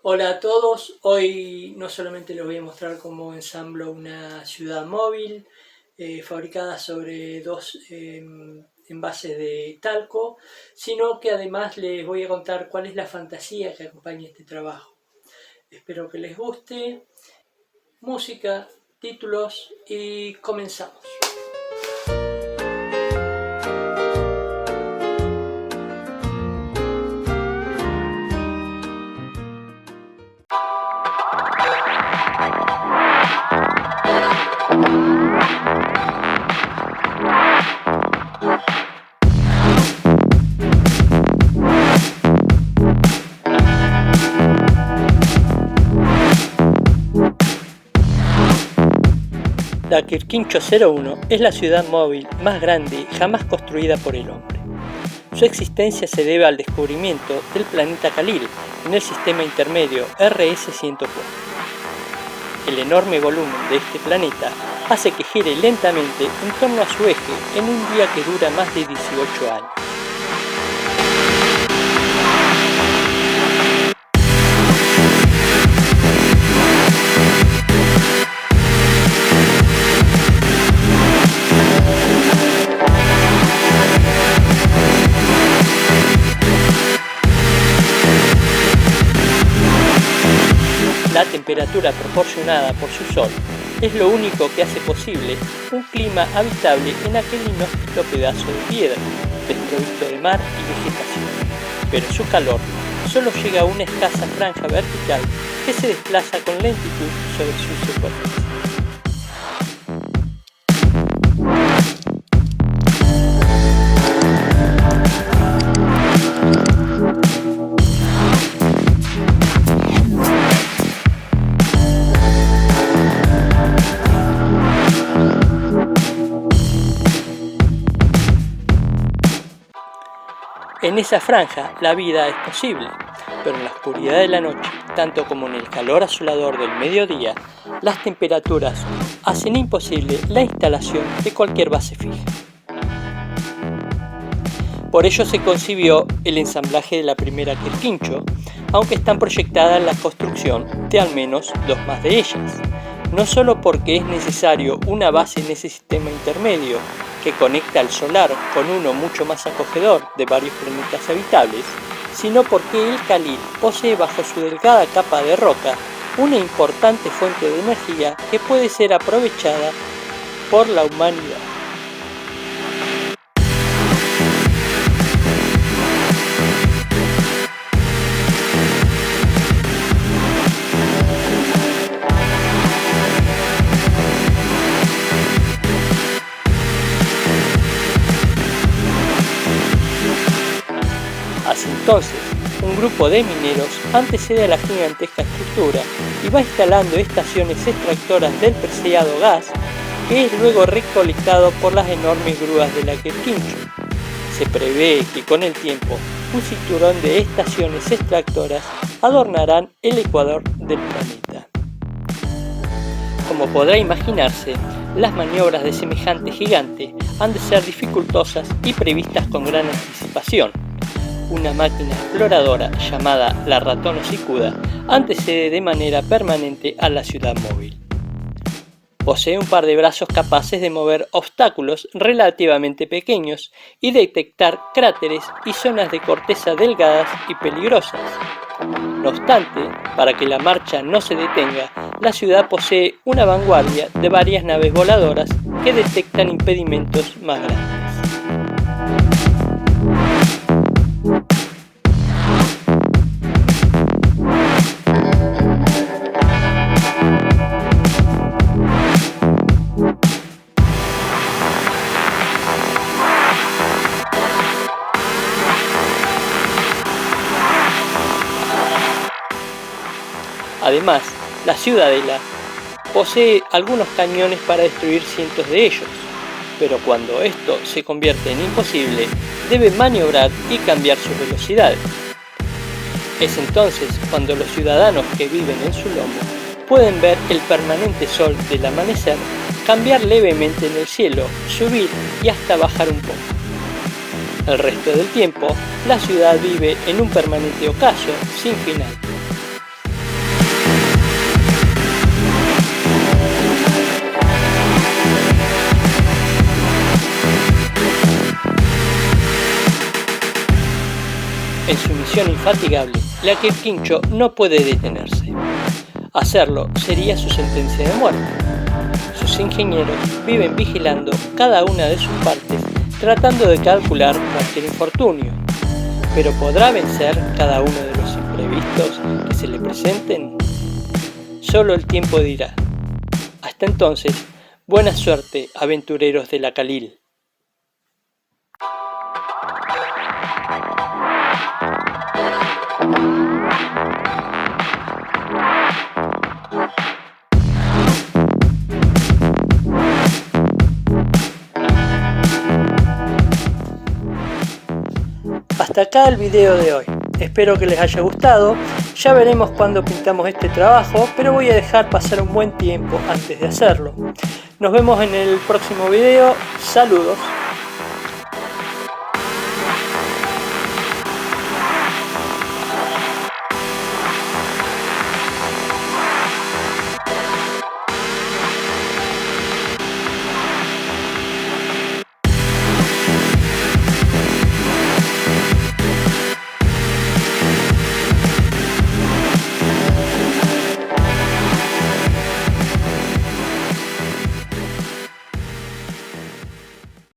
Hola a todos, hoy no solamente les voy a mostrar cómo ensamblo una ciudad móvil fabricada sobre dos envases de talco, sino que además les voy a contar cuál es la fantasía que acompaña este trabajo. Espero que les guste. Música, títulos y comenzamos. La Quirquincho 01 es la ciudad móvil más grande jamás construida por el hombre. Su existencia se debe al descubrimiento del planeta Khalil en el sistema intermedio RS-104. El enorme volumen de este planeta hace que gire lentamente en torno a su eje en un día que dura más de 18 años. La temperatura proporcionada por su sol es lo único que hace posible un clima habitable en aquel inhóspito pedazo de piedra, desprovisto de mar y vegetación. Pero su calor solo llega a una escasa franja vertical que se desplaza con lentitud sobre su superficie. En esa franja la vida es posible, pero en la oscuridad de la noche, tanto como en el calor asolador del mediodía, las temperaturas hacen imposible la instalación de cualquier base fija. Por ello se concibió el ensamblaje de la primera Quirquincho, aunque están proyectadas la construcción de al menos dos más de ellas, no solo porque es necesario una base en ese sistema intermedio que conecta al solar con uno mucho más acogedor de varios planetas habitables, sino porque el Khalil posee bajo su delgada capa de roca una importante fuente de energía que puede ser aprovechada por la humanidad. Así entonces, un grupo de mineros antecede a la gigantesca estructura y va instalando estaciones extractoras del preciado gas, que es luego recolectado por las enormes grúas de la Quirquincho. Se prevé que con el tiempo, un cinturón de estaciones extractoras adornarán el ecuador del planeta. Como podrá imaginarse, las maniobras de semejante gigante han de ser dificultosas y previstas con gran anticipación. Una máquina exploradora llamada la Ratón Hocicuda antecede de manera permanente a la ciudad móvil. Posee un par de brazos capaces de mover obstáculos relativamente pequeños y detectar cráteres y zonas de corteza delgadas y peligrosas. No obstante, para que la marcha no se detenga, la ciudad posee una vanguardia de varias naves voladoras que detectan impedimentos más grandes. Además, la ciudadela posee algunos cañones para destruir cientos de ellos, pero cuando esto se convierte en imposible, debe maniobrar y cambiar sus velocidades. Es entonces cuando los ciudadanos que viven en su lomo pueden ver el permanente sol del amanecer cambiar levemente en el cielo, subir y hasta bajar un poco. El resto del tiempo, la ciudad vive en un permanente ocaso sin final. en su misión infatigable, la que el Quincho no puede detenerse. Hacerlo sería su sentencia de muerte. Sus ingenieros viven vigilando cada una de sus partes, tratando de calcular cualquier infortunio. ¿Pero podrá vencer cada uno de los imprevistos que se le presenten? Solo el tiempo dirá. Hasta entonces, buena suerte, aventureros de la Khalil. Hasta acá el video de hoy. Espero que les haya gustado. Ya veremos cuándo pintamos este trabajo, pero voy a dejar pasar un buen tiempo antes de hacerlo. Nos vemos en el próximo video. Saludos.